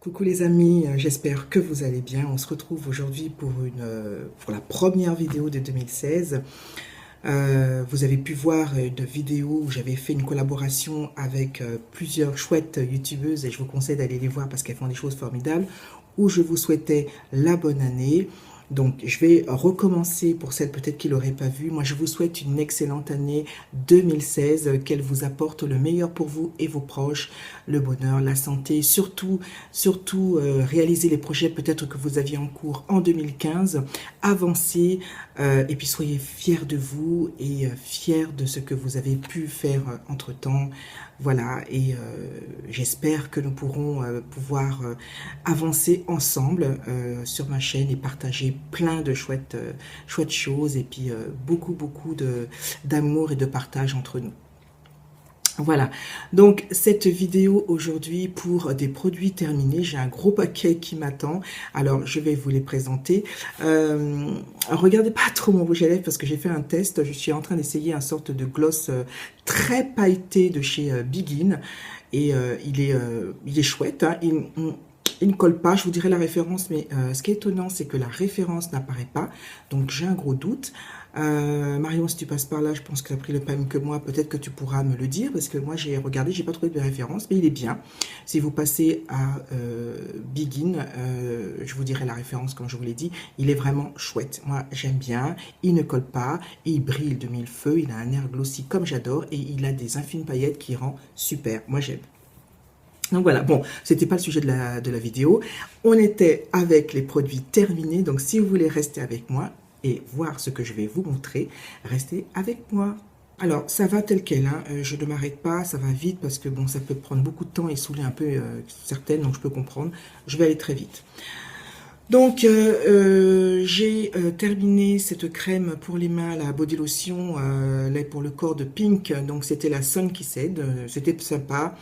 Coucou les amis, j'espère que vous allez bien. On se retrouve aujourd'hui pour la première vidéo de 2016. Vous avez pu voir une vidéo où j'avais fait une collaboration avec plusieurs chouettes youtubeuses et je vous conseille d'aller les voir parce qu'elles font des choses formidables, où je vous souhaitais la bonne année. Donc, je vais recommencer pour celles peut-être qui ne l'auraient pas vu. Moi, je vous souhaite une excellente année 2016, qu'elle vous apporte le meilleur pour vous et vos proches, le bonheur, la santé, surtout réaliser les projets peut-être que vous aviez en cours en 2015, avancez et puis soyez fiers de vous et fiers de ce que vous avez pu faire entre-temps. Voilà, et j'espère que nous pourrons pouvoir avancer ensemble sur ma chaîne et partager plein de chouettes choses et puis beaucoup d'amour et de partage entre nous. Voilà, donc cette vidéo aujourd'hui pour des produits terminés, j'ai un gros paquet qui m'attend, alors je vais vous les présenter. Regardez pas trop mon rouge à lèvres parce que j'ai fait un test, je suis en train d'essayer une sorte de gloss très pailleté de chez Begin et il est chouette, hein. Il ne colle pas, je vous dirai la référence, mais ce qui est étonnant, c'est que la référence n'apparaît pas, donc j'ai un gros doute. Marion, si tu passes par là, je pense que tu as pris le même que moi, peut-être que tu pourras me le dire, parce que moi j'ai regardé, j'ai pas trouvé de référence, mais il est bien. Si vous passez à Begin, je vous dirai la référence comme je vous l'ai dit, il est vraiment chouette. Moi j'aime bien, il ne colle pas, il brille de mille feux, il a un air glossy comme j'adore, et il a des infines paillettes qui rend super, moi j'aime. Donc voilà, bon, c'était pas le sujet de la vidéo. On était avec les produits terminés, donc si vous voulez rester avec moi et voir ce que je vais vous montrer, restez avec moi. Alors, ça va tel quel, hein. Je ne m'arrête pas, ça va vite parce que bon, ça peut prendre beaucoup de temps et saouler un peu certaines, donc je peux comprendre. Je vais aller très vite. Donc, j'ai terminé cette crème pour les mains, la body lotion, là pour le corps de Pink. Donc, c'était la Sun Kissed. C'était sympa.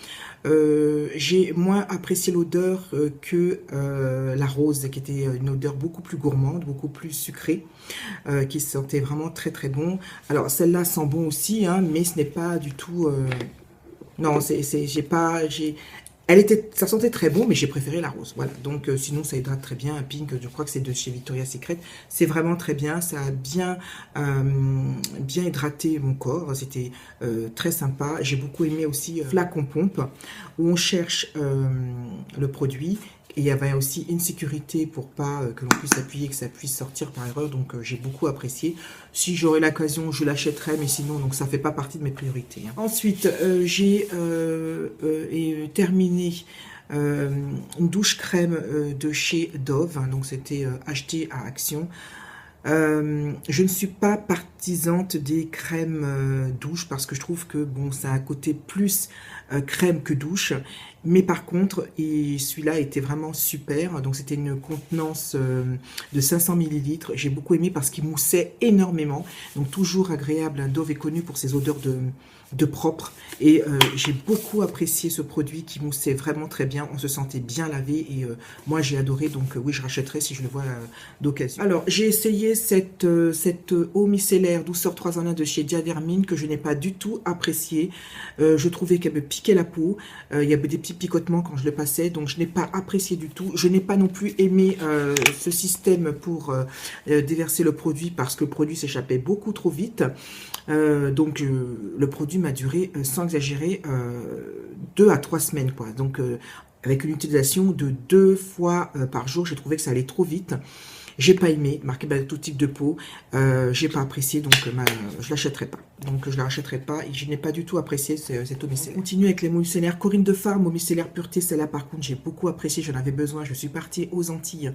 J'ai moins apprécié l'odeur que la rose, qui était une odeur beaucoup plus gourmande, beaucoup plus sucrée, qui sentait vraiment très très bon. Alors, celle-là sent bon aussi, hein, mais ce n'est pas du tout... non, ça sentait très bon, mais j'ai préféré la rose. Voilà. Donc, sinon, ça hydrate très bien. Pink, je crois que c'est de chez Victoria's Secret. C'est vraiment très bien. Ça a bien hydraté mon corps. C'était très sympa. J'ai beaucoup aimé aussi Flacon Pompe, où on cherche le produit. Et il y avait aussi une sécurité pour pas que l'on puisse appuyer, que ça puisse sortir par erreur. Donc, j'ai beaucoup apprécié. Si j'aurais l'occasion, je l'achèterais, mais sinon, donc ça fait pas partie de mes priorités, hein. Ensuite, j'ai terminé une douche crème de chez Dove. Hein, donc, c'était acheté à Action. Je ne suis pas partisante des crèmes douche parce que je trouve que bon, ça a un côté plus crème que douche. Mais par contre, celui-là était vraiment super. Donc c'était une contenance de 500 ml. J'ai beaucoup aimé parce qu'il moussait énormément. Donc toujours agréable. Dove est connu pour ses odeurs de propre. Et j'ai beaucoup apprécié ce produit qui moussait vraiment très bien. On se sentait bien lavé et moi j'ai adoré. Donc oui, je rachèterai si je le vois d'occasion. Alors j'ai essayé cette eau micellaire douceur 3 en 1 de chez Diadermine que je n'ai pas du tout apprécié. Je trouvais qu'elle me piquait la peau. Il y avait des petits picotements quand je le passais, donc je n'ai pas apprécié du tout. Je n'ai pas non plus aimé ce système pour déverser le produit parce que le produit s'échappait beaucoup trop vite. Donc le produit m'a duré, sans exagérer, 2 à 3 semaines, quoi. Donc avec une utilisation de 2 fois par jour, j'ai trouvé que ça allait trop vite. J'ai pas aimé, marqué tout type de peau, j'ai pas apprécié, donc je l'achèterai pas. Donc je la rachèterai pas et je n'ai pas du tout apprécié cette eau micellaire. On continue avec les eaux micellaires. Corinne de Farm, eau micellaire pureté, celle-là par contre j'ai beaucoup apprécié, j'en avais besoin. Je suis partie aux Antilles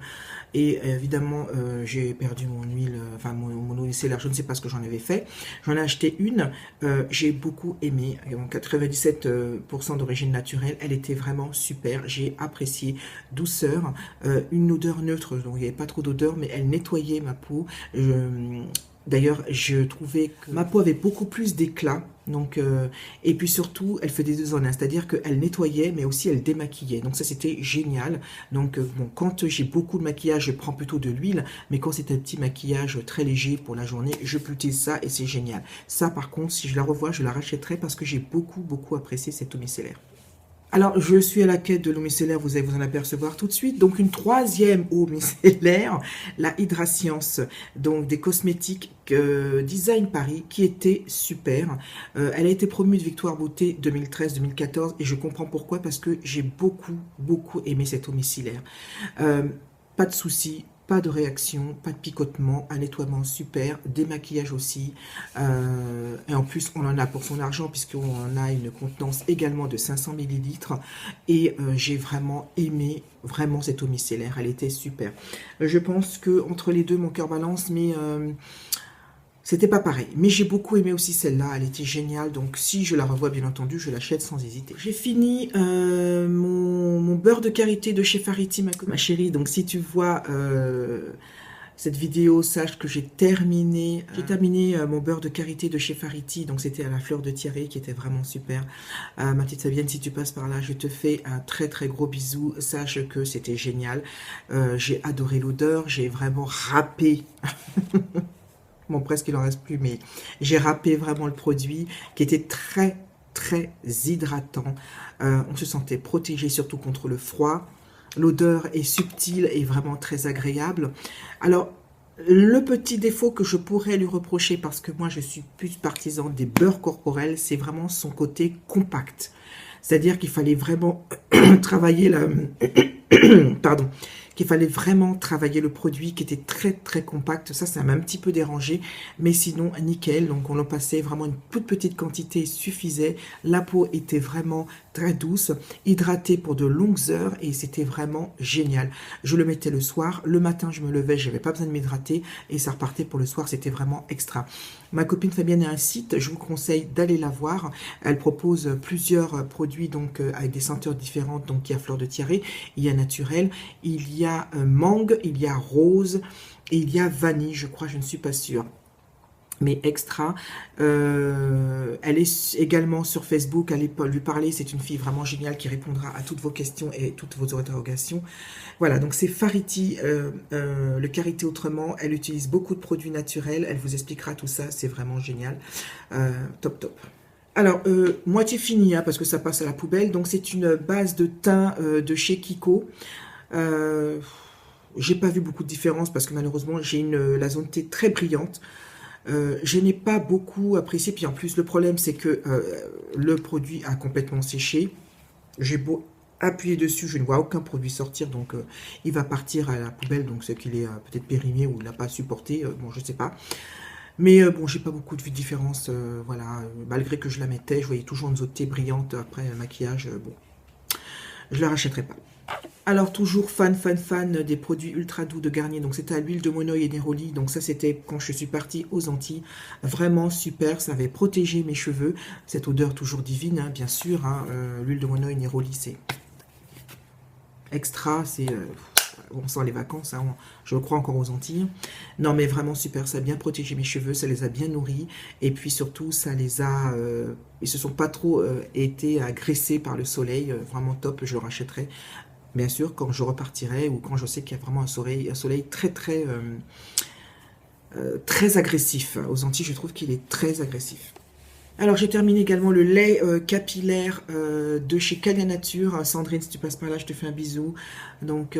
et évidemment j'ai perdu mon huile, enfin mon eau micellaire, je ne sais pas ce que j'en avais fait. J'en ai acheté une, j'ai beaucoup aimé, 97% d'origine naturelle, elle était vraiment super, j'ai apprécié. Douceur, une odeur neutre, donc il n'y avait pas trop d'odeur, mais elle nettoyait ma peau. D'ailleurs, je trouvais que ma peau avait beaucoup plus d'éclat. Donc, et puis surtout, elle fait des deux en un, c'est-à-dire qu'elle nettoyait, mais aussi elle démaquillait. Donc ça, c'était génial. Donc, bon, quand j'ai beaucoup de maquillage, je prends plutôt de l'huile, mais quand c'est un petit maquillage très léger pour la journée, je peux utiliser ça et c'est génial. Ça, par contre, si je la revois, je la rachèterai parce que j'ai beaucoup apprécié cette eau micellaire. Alors, je suis à la quête de l'eau micellaire, vous allez vous en apercevoir tout de suite. Donc, une troisième eau micellaire, la Hydrascience, donc des cosmétiques Design Paris, qui était super. Elle a été promue de Victoire Beauté 2013-2014 et je comprends pourquoi, parce que j'ai beaucoup aimé cette eau micellaire. Pas de soucis. Pas de réaction, pas de picotement, un nettoiement super, démaquillage aussi. Et en plus, on en a pour son argent puisqu'on a une contenance également de 500 millilitres. Et j'ai vraiment aimé vraiment cette eau micellaire. Elle était super. Je pense que entre les deux, mon cœur balance, mais c'était pas pareil. Mais j'ai beaucoup aimé aussi celle-là. Elle était géniale. Donc si je la revois, bien entendu, je l'achète sans hésiter. J'ai fini mon beurre de karité de chez Farity, ma chérie. Donc si tu vois cette vidéo, sache que j'ai terminé mon beurre de karité de chez Farity. Donc c'était à la fleur de Thierry qui était vraiment super. Ma petite Fabienne, si tu passes par là, je te fais un très gros bisou. Sache que c'était génial. J'ai adoré l'odeur. J'ai vraiment râpé. Bon, presque il en reste plus, mais j'ai râpé vraiment le produit qui était très hydratant. On se sentait protégé, surtout contre le froid. L'odeur est subtile et vraiment très agréable. Alors, le petit défaut que je pourrais lui reprocher, parce que moi je suis plus partisan des beurres corporels, c'est vraiment son côté compact. C'est-à-dire qu'il fallait vraiment travailler la... Pardon. Qu'il fallait vraiment travailler le produit qui était très compact. Ça m'a un petit peu dérangé, mais sinon nickel. Donc on en passait vraiment une toute petite quantité suffisait. La peau était vraiment très douce, hydratée pour de longues heures et c'était vraiment génial. Je le mettais le soir, le matin je me levais, j'avais pas besoin de m'hydrater et ça repartait pour le soir, c'était vraiment extra. Ma copine Fabienne a un site, je vous conseille d'aller la voir. Elle propose plusieurs produits donc avec des senteurs différentes. Donc il y a fleur de Thierry, il y a naturel, il y a mangue, il y a rose et il y a vanille, je crois, je ne suis pas sûre. Mais extra. Elle est également sur Facebook, allez lui parler, c'est une fille vraiment géniale qui répondra à toutes vos questions et toutes vos interrogations. Voilà, donc c'est Farity, le karité autrement, elle utilise beaucoup de produits naturels, elle vous expliquera tout ça, c'est vraiment génial, top. Alors, moitié fini, hein, parce que ça passe à la poubelle, donc c'est une base de teint de chez Kiko. J'ai pas vu beaucoup de différence parce que malheureusement j'ai la zone T très brillante. Je n'ai pas beaucoup apprécié, puis en plus le problème c'est que le produit a complètement séché. J'ai beau appuyer dessus, je ne vois aucun produit sortir, donc il va partir à la poubelle, donc c'est qu'il est peut-être périmé ou il n'a pas supporté, bon je sais pas. Mais bon, j'ai pas beaucoup de différence, voilà, malgré que je la mettais, je voyais toujours une zone T brillante après maquillage, bon, je la rachèterai pas. Alors toujours fan des produits ultra doux de Garnier, donc c'était à l'huile de Monoï et Neroli, donc ça c'était quand je suis partie aux Antilles, vraiment super, ça avait protégé mes cheveux, cette odeur toujours divine, hein, bien sûr, hein, l'huile de Monoï et Neroli c'est extra, c'est... on sent les vacances, hein, je crois encore aux Antilles. Non mais vraiment super, ça a bien protégé mes cheveux, ça les a bien nourris, et puis surtout ça les a... ils se sont pas trop été agressés par le soleil, vraiment top, je le rachèterai. Bien sûr, quand je repartirai ou quand je sais qu'il y a vraiment un soleil très agressif. Aux Antilles, je trouve qu'il est très agressif. Alors, j'ai terminé également le lait capillaire de chez Calia Nature. Sandrine, si tu passes par là, je te fais un bisou. Donc,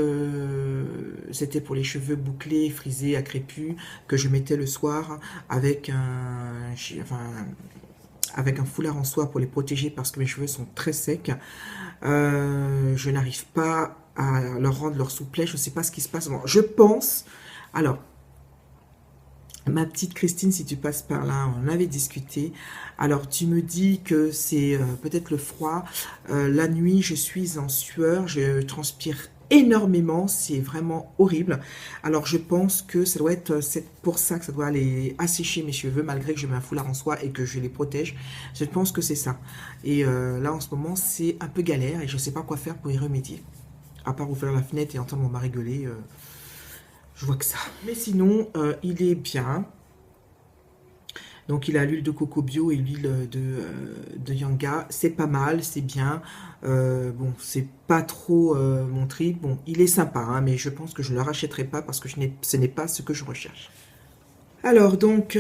c'était pour les cheveux bouclés, frisés, à crépus, que je mettais le soir avec avec un foulard en soie pour les protéger parce que mes cheveux sont très secs. Je n'arrive pas à leur rendre leur souplesse, je ne sais pas ce qui se passe. Bon, je pense, alors, ma petite Christine, si tu passes par là, on avait discuté. Alors, tu me dis que c'est peut-être le froid. La nuit, je suis en sueur, je transpire énormément, c'est vraiment horrible. Alors je pense que ça doit être pour ça que ça doit aller assécher mes cheveux malgré que je mets un foulard en soie et que je les protège. Je pense que c'est ça. Et là en ce moment c'est un peu galère et je ne sais pas quoi faire pour y remédier. À part ouvrir la fenêtre et entendre mon mari gueuler, je vois que ça. Mais sinon il est bien. Donc il a l'huile de coco bio et l'huile de Yanga. C'est pas mal, c'est bien. Bon, c'est pas trop mon trip. Bon, il est sympa, hein, mais je pense que je ne le rachèterai pas parce que ce n'est pas ce que je recherche. Alors, donc,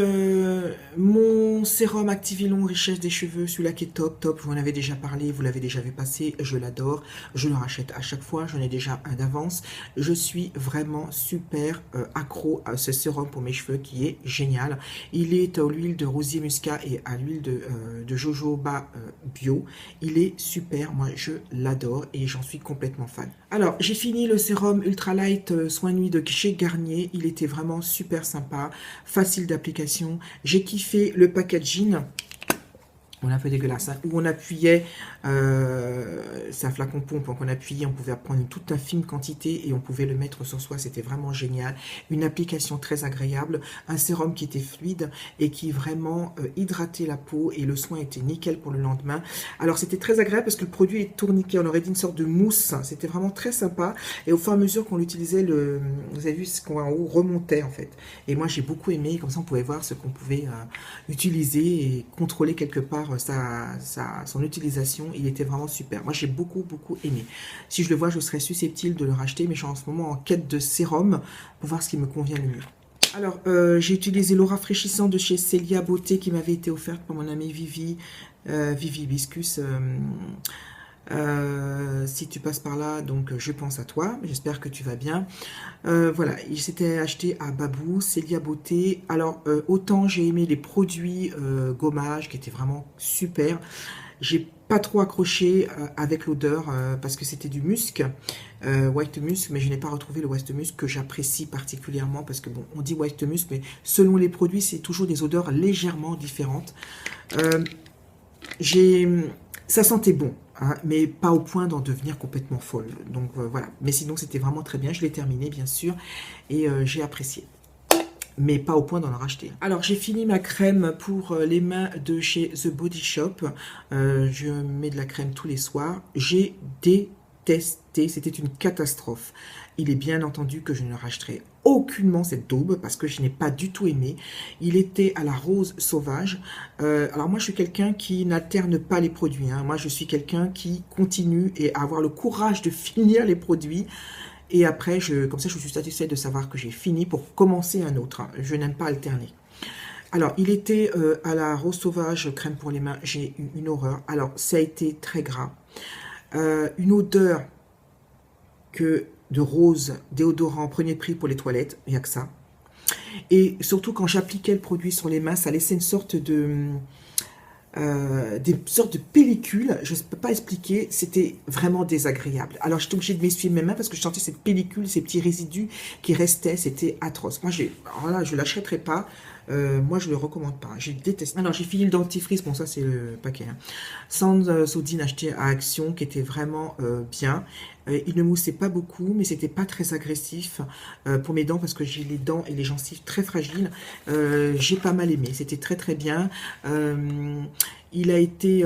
mon sérum Activilon Richesse des cheveux, celui-là qui est top, top, je vous en avais déjà parlé, vous l'avez déjà vu passer, je l'adore, je le rachète à chaque fois, j'en ai déjà un d'avance. Je suis vraiment super accro à ce sérum pour mes cheveux qui est génial. Il est à l'huile de rosier muscat et à l'huile de jojoba bio. Il est super, moi je l'adore et j'en suis complètement fan. Alors, j'ai fini le sérum Ultra Light Soin Nuit de chez Garnier, il était vraiment super sympa, facile d'application. J'ai kiffé le packaging. On a un peu dégueulasse, hein, où on appuyait, c'est un flacon pompe, donc on appuyait, on pouvait prendre une toute infime quantité et on pouvait le mettre sur soi, c'était vraiment génial. Une application très agréable, un sérum qui était fluide et qui vraiment hydratait la peau et le soin était nickel pour le lendemain. Alors c'était très agréable parce que le produit est tourniquet, on aurait dit une sorte de mousse, c'était vraiment très sympa et au fur et à mesure qu'on l'utilisait, vous avez vu ce qu'on en haut remontait en fait. Et moi j'ai beaucoup aimé, comme ça on pouvait voir ce qu'on pouvait utiliser et contrôler quelque part son utilisation. Il était vraiment super. Moi, j'ai beaucoup aimé. Si je le vois, je serais susceptible de le racheter, mais je suis en ce moment en quête de sérum pour voir ce qui me convient le mieux. Alors, j'ai utilisé l'eau rafraîchissante de chez Célia Beauté qui m'avait été offerte par mon amie Vivi, Vivi Hibiscus. Si tu passes par là, donc je pense à toi, j'espère que tu vas bien. Voilà, il s'était acheté à Babou, Célia Beauté. Alors, autant j'ai aimé les produits gommage qui étaient vraiment super. J'ai pas trop accroché avec l'odeur parce que c'était du musc, white musk, mais je n'ai pas retrouvé le white musk que j'apprécie particulièrement parce que bon, on dit white musk, mais selon les produits, c'est toujours des odeurs légèrement différentes. Ça sentait bon, hein, mais pas au point d'en devenir complètement folle. Donc voilà, mais sinon c'était vraiment très bien, je l'ai terminé bien sûr, et j'ai apprécié. Mais pas au point d'en racheter. Alors j'ai fini ma crème pour les mains de chez The Body Shop. Je mets de la crème tous les soirs. J'ai détesté, c'était une catastrophe. Il est bien entendu que je ne racheterai aucunement cette daube parce que je n'ai pas du tout aimé. Il était à la rose sauvage. Alors moi je suis quelqu'un qui n'alterne pas les produits, hein. Moi je suis quelqu'un qui continue et a avoir le courage de finir les produits. Et après, comme ça, je suis satisfaite de savoir que j'ai fini pour commencer un autre. Je n'aime pas alterner. Alors, il était à la rose sauvage, crème pour les mains. J'ai eu une horreur. Alors, ça a été très gras. Une odeur de rose, déodorant, premier prix pour les toilettes. Il n'y a que ça. Et surtout, quand j'appliquais le produit sur les mains, ça laissait une sorte des sortes de pellicules, je ne peux pas expliquer, c'était vraiment désagréable. Alors j'étais obligée de m'essuyer mes mains parce que je sentais cette pellicule, ces petits résidus qui restaient, c'était atroce. Moi, voilà, je ne l'achèterai pas, moi je ne le recommande pas, je déteste. Alors j'ai fini le dentifrice, bon ça c'est le paquet, hein. Sans Sodine acheté à Action qui était vraiment bien. Il ne moussait pas beaucoup, mais c'était pas très agressif pour mes dents parce que j'ai les dents et les gencives très fragiles. J'ai pas mal aimé, c'était très très bien. Il a été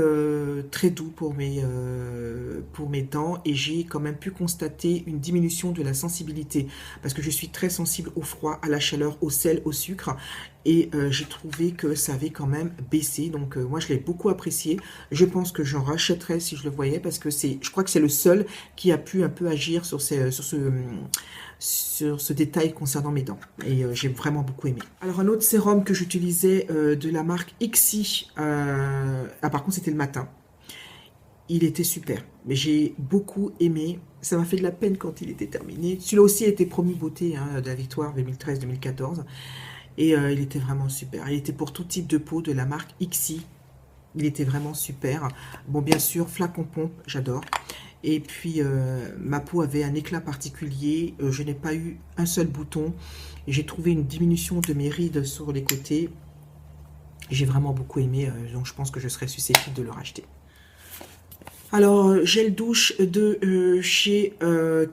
très doux pour mes dents et j'ai quand même pu constater une diminution de la sensibilité parce que je suis très sensible au froid, à la chaleur, au sel, au sucre et j'ai trouvé que ça avait quand même baissé. Donc moi je l'ai beaucoup apprécié. Je pense que j'en rachèterais si je le voyais parce que je crois que c'est le seul qui a pu un peu agir sur ce détail concernant mes dents et j'ai vraiment beaucoup aimé. Alors un autre sérum que j'utilisais de la marque Ixi, par contre c'était le matin, il était super, mais j'ai beaucoup aimé, ça m'a fait de la peine quand il était terminé. Celui-là aussi a été promu beauté hein, de la victoire 2013-2014 et il était vraiment super, il était pour tout type de peau de la marque Ixi, il était vraiment super. Bon bien sûr flacon pompe, j'adore. Et puis, ma peau avait un éclat particulier. Je n'ai pas eu un seul bouton. J'ai trouvé une diminution de mes rides sur les côtés. J'ai vraiment beaucoup aimé. Donc, je pense que je serais susceptible de le racheter. Alors, gel douche de chez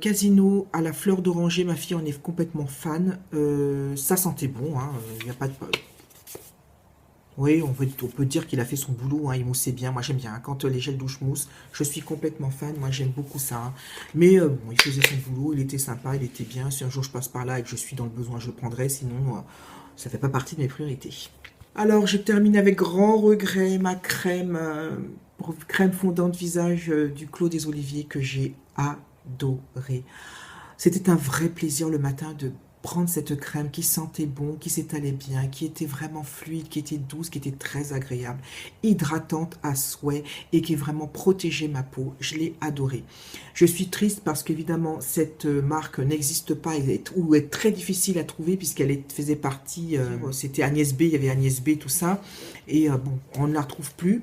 Casino à la fleur d'oranger. Ma fille en est complètement fan. Ça sentait bon. Hein. Il n'y a pas de... Oui, on peut dire qu'il a fait son boulot, hein, il moussait bien, moi j'aime bien, hein, quand les gels douche mousse, je suis complètement fan, moi j'aime beaucoup ça, hein. Mais bon, il faisait son boulot, il était sympa, il était bien, si un jour je passe par là et que je suis dans le besoin, je le prendrai, sinon ça fait pas partie de mes priorités. Alors j'ai terminé avec grand regret ma crème, crème fondante visage du Clos des Oliviers que j'ai adoré. C'était un vrai plaisir le matin de prendre cette crème qui sentait bon, qui s'étalait bien, qui était vraiment fluide, qui était douce, qui était très agréable, hydratante à souhait et qui vraiment protégeait ma peau. Je l'ai adorée. Je suis triste parce qu'évidemment, cette marque n'existe pas ou est très difficile à trouver puisqu'elle faisait partie, c'était Agnès B, il y avait Agnès B, tout ça. Et bon, on ne la retrouve plus.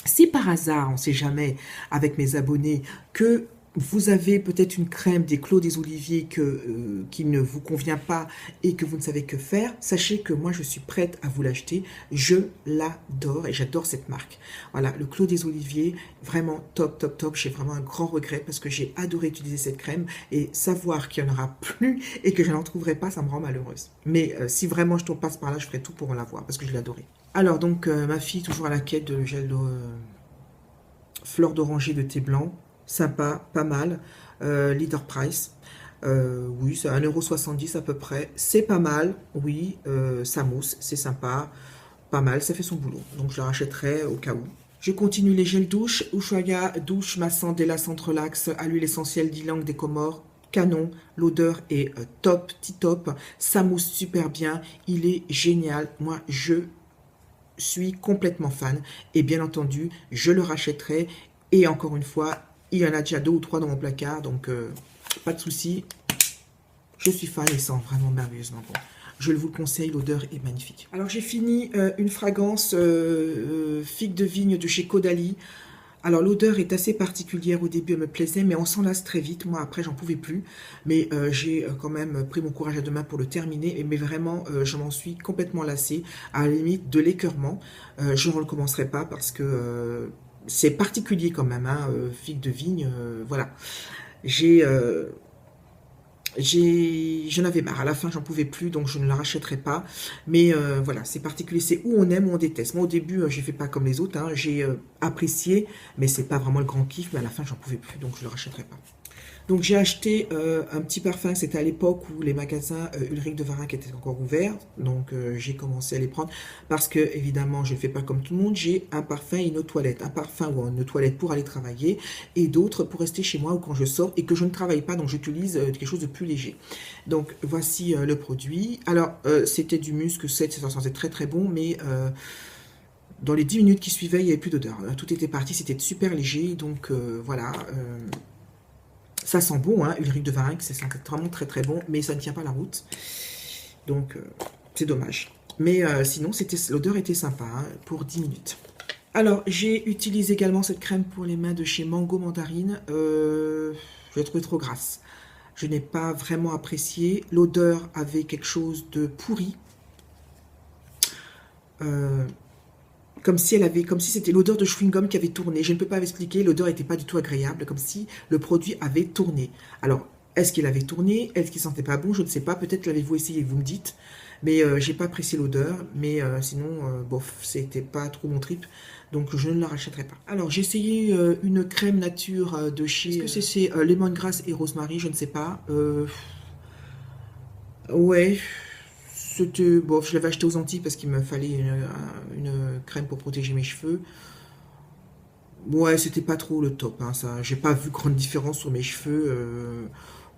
Si par hasard, on ne sait jamais, avec mes abonnés, que vous avez peut-être une crème des Clos des Oliviers qui ne vous convient pas et que vous ne savez que faire, sachez que moi je suis prête à vous l'acheter. Je l'adore et j'adore cette marque. Voilà, le Clos des Oliviers, vraiment top, top, top. J'ai vraiment un grand regret parce que j'ai adoré utiliser cette crème et savoir qu'il n'y en aura plus et que je n'en trouverai pas, ça me rend malheureuse. Mais si vraiment je passe par là, je ferai tout pour en l'avoir parce que je l'ai adoré. Alors donc, ma fille, toujours à la quête de gel de fleur d'oranger de thé blanc. Sympa, pas mal. Leader Price. Oui, c'est 1,70 € à peu près. C'est pas mal. Oui, ça mousse, c'est sympa. Pas mal, ça fait son boulot. Donc je la rachèterai au cas où. Je continue les gels douche. Ushuaïa douche massant délassante relax à l'huile essentielle d'ylang des Comores. Canon, l'odeur est top, top. Ça mousse super bien. Il est génial. Moi, je suis complètement fan. Et bien entendu, je le rachèterai. Et encore une fois, il y en a déjà 2 ou 3 dans mon placard, donc pas de souci. Je suis fan et sent vraiment merveilleusement bon. Je vous le conseille, l'odeur est magnifique. Alors j'ai fini une fragrance figue de vigne de chez Caudalie. Alors l'odeur est assez particulière, au début elle me plaisait, mais on s'en lasse très vite. Moi après j'en pouvais plus, mais j'ai quand même pris mon courage à deux mains pour le terminer. Mais vraiment je m'en suis complètement lassée, à la limite de l'écœurement. Je ne recommencerai pas parce que... c'est particulier quand même, hein, figue de vigne, voilà. J'en avais marre, à la fin j'en pouvais plus, donc je ne la rachèterai pas. Mais voilà, c'est particulier, c'est où on aime ou on déteste. Moi au début, j'ai fait pas comme les autres, hein, j'ai apprécié, mais c'est pas vraiment le grand kiff, mais à la fin j'en pouvais plus, donc je ne le rachèterai pas. Donc j'ai acheté un petit parfum, c'était à l'époque où les magasins Ulrich de Varennes étaient encore ouverts, donc j'ai commencé à les prendre parce que évidemment je ne fais pas comme tout le monde, j'ai un parfum et une eau de toilette, un parfum ou une toilette pour aller travailler et d'autres pour rester chez moi ou quand je sors et que je ne travaille pas, donc j'utilise quelque chose de plus léger. Donc voici le produit. Alors c'était du Musc 7, ça sentait très très bon, mais... dans les 10 minutes qui suivaient, il n'y avait plus d'odeur. Tout était parti, c'était super léger, donc voilà... ça sent bon, hein, Ulrich de Varennes, c'est vraiment très très bon, mais ça ne tient pas la route. Donc, c'est dommage. Mais sinon, l'odeur était sympa, hein, pour 10 minutes. Alors, j'ai utilisé également cette crème pour les mains de chez Mango Mandarine. Je l'ai trouvée trop grasse. Je n'ai pas vraiment apprécié. L'odeur avait quelque chose de pourri. Comme si c'était l'odeur de chewing-gum qui avait tourné. Je ne peux pas expliquer, l'odeur n'était pas du tout agréable, comme si le produit avait tourné. Alors, est-ce qu'il avait tourné? Est-ce qu'il sentait pas bon? Je ne sais pas, peut-être l'avez-vous essayé, vous me dites. Mais j'ai pas apprécié l'odeur, mais sinon, bof, c'était pas trop mon trip, donc je ne la rachèterai pas. Alors, j'ai essayé une crème nature de chez... Est-ce que c'est lemongrass et rosemary? Je ne sais pas. Ouais... C'était, bon, je l'avais acheté aux Antilles parce qu'il me fallait une crème pour protéger mes cheveux. Ouais, c'était pas trop le top, hein, ça. J'ai pas vu grande différence sur mes cheveux.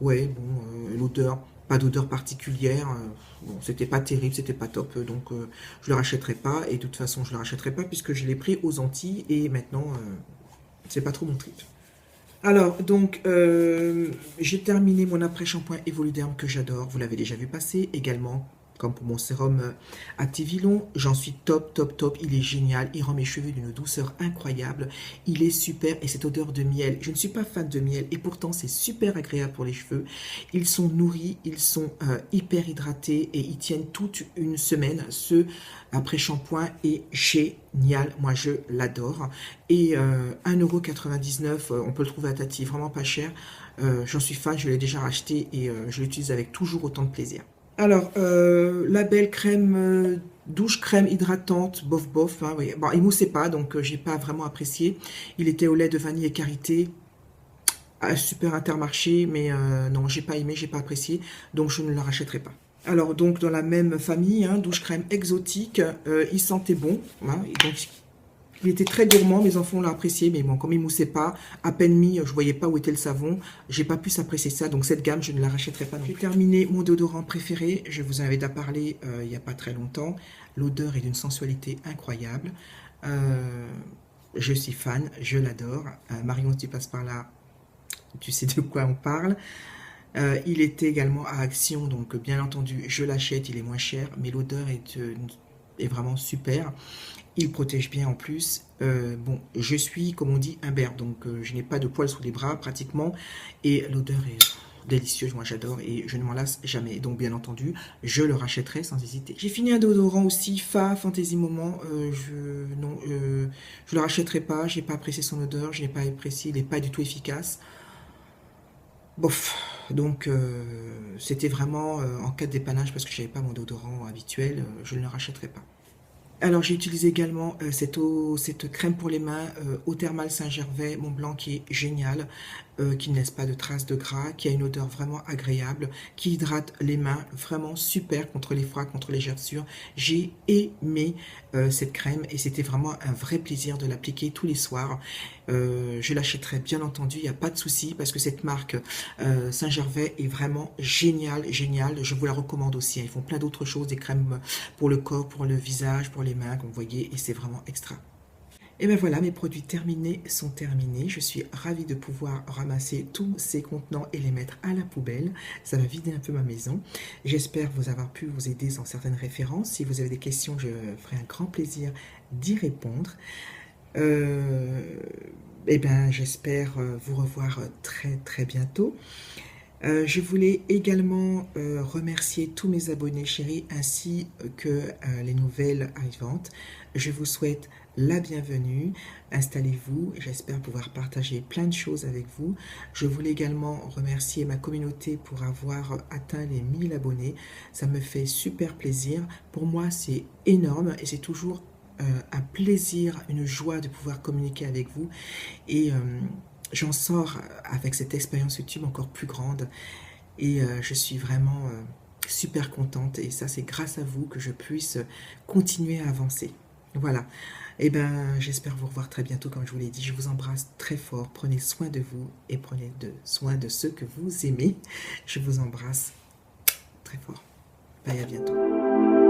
Ouais, bon, l'odeur, pas d'odeur particulière. Bon, c'était pas terrible, c'était pas top, donc je le rachèterai pas. Et de toute façon, je le rachèterai pas puisque je l'ai pris aux Antilles et maintenant, c'est pas trop mon trip. Alors, donc, j'ai terminé mon après-shampoing Evoluderm que j'adore. Vous l'avez déjà vu passer également. Comme pour mon sérum Activilon, j'en suis top, top, top. Il est génial, il rend mes cheveux d'une douceur incroyable. Il est super et cette odeur de miel, je ne suis pas fan de miel et pourtant c'est super agréable pour les cheveux. Ils sont nourris, ils sont hyper hydratés et ils tiennent toute une semaine. Ce après-shampoing est génial, moi je l'adore. Et 1,99 €, on peut le trouver à Tati, vraiment pas cher. J'en suis fan, je l'ai déjà racheté et je l'utilise avec toujours autant de plaisir. Alors, la belle crème, douche crème hydratante, bof bof, hein, oui. Bon, il moussait pas, donc j'ai pas vraiment apprécié. Il était au lait de vanille et karité, super Intermarché, mais non, j'ai pas aimé, j'ai pas apprécié, donc je ne la rachèterai pas. Alors, donc, dans la même famille, hein, douche crème exotique, il sentait bon, hein, et donc Il était très gourmand, mes enfants l'ont apprécié, mais bon, comme il moussait pas, à peine mis, je voyais pas où était le savon, j'ai pas pu apprécier ça, donc cette gamme, je ne la rachèterai pas. J'ai terminé mon déodorant préféré, je vous en avais déjà parlé il n'y a pas très longtemps. L'odeur est d'une sensualité incroyable. Je suis fan, je l'adore. Marion, si tu passes par là, tu sais de quoi on parle. Il était également à Action, donc bien entendu, je l'achète, il est moins cher, mais l'odeur est vraiment super. Il protège bien en plus. Bon, je suis, comme on dit, imberbe, donc je n'ai pas de poils sous les bras pratiquement, et l'odeur est délicieuse, moi j'adore, et je ne m'en lasse jamais. Donc bien entendu, je le rachèterai sans hésiter. J'ai fini un déodorant aussi, Fantasy Moment. Je le rachèterai pas, j'ai pas apprécié son odeur, je n'ai pas apprécié, il n'est pas du tout efficace. Bof, donc c'était vraiment en cas de dépannage parce que je n'avais pas mon déodorant habituel, je ne le rachèterai pas. Alors j'ai utilisé également cette crème pour les mains Eau Thermale Saint-Gervais Mont Blanc qui est géniale, qui ne laisse pas de traces de gras, qui a une odeur vraiment agréable, qui hydrate les mains, vraiment super contre les froids, contre les gerçures. J'ai aimé cette crème et c'était vraiment un vrai plaisir de l'appliquer tous les soirs. Je l'achèterai bien entendu, il n'y a pas de souci parce que cette marque Saint-Gervais est vraiment géniale, géniale. Je vous la recommande aussi. Ils font plein d'autres choses, des crèmes pour le corps, pour le visage, pour les mains, comme vous voyez, et c'est vraiment extra. Et bien voilà, mes produits terminés sont terminés. Je suis ravie de pouvoir ramasser tous ces contenants et les mettre à la poubelle. Ça va vider un peu ma maison. J'espère vous avoir pu vous aider dans certaines références. Si vous avez des questions, je ferai un grand plaisir d'y répondre. Eh bien, j'espère vous revoir très très bientôt. Je voulais également remercier tous mes abonnés chéris ainsi que les nouvelles arrivantes. Je vous souhaite la bienvenue. Installez-vous. J'espère pouvoir partager plein de choses avec vous. Je voulais également remercier ma communauté pour avoir atteint les 1000 abonnés. Ça me fait super plaisir. Pour moi, c'est énorme et c'est toujours un plaisir, une joie de pouvoir communiquer avec vous. Et j'en sors avec cette expérience YouTube encore plus grande et je suis vraiment super contente et ça c'est grâce à vous que je puisse continuer à avancer. Voilà, et ben j'espère vous revoir très bientôt comme je vous l'ai dit, je vous embrasse très fort, prenez soin de vous et prenez soin de ceux que vous aimez. Je vous embrasse très fort, bye, à bientôt.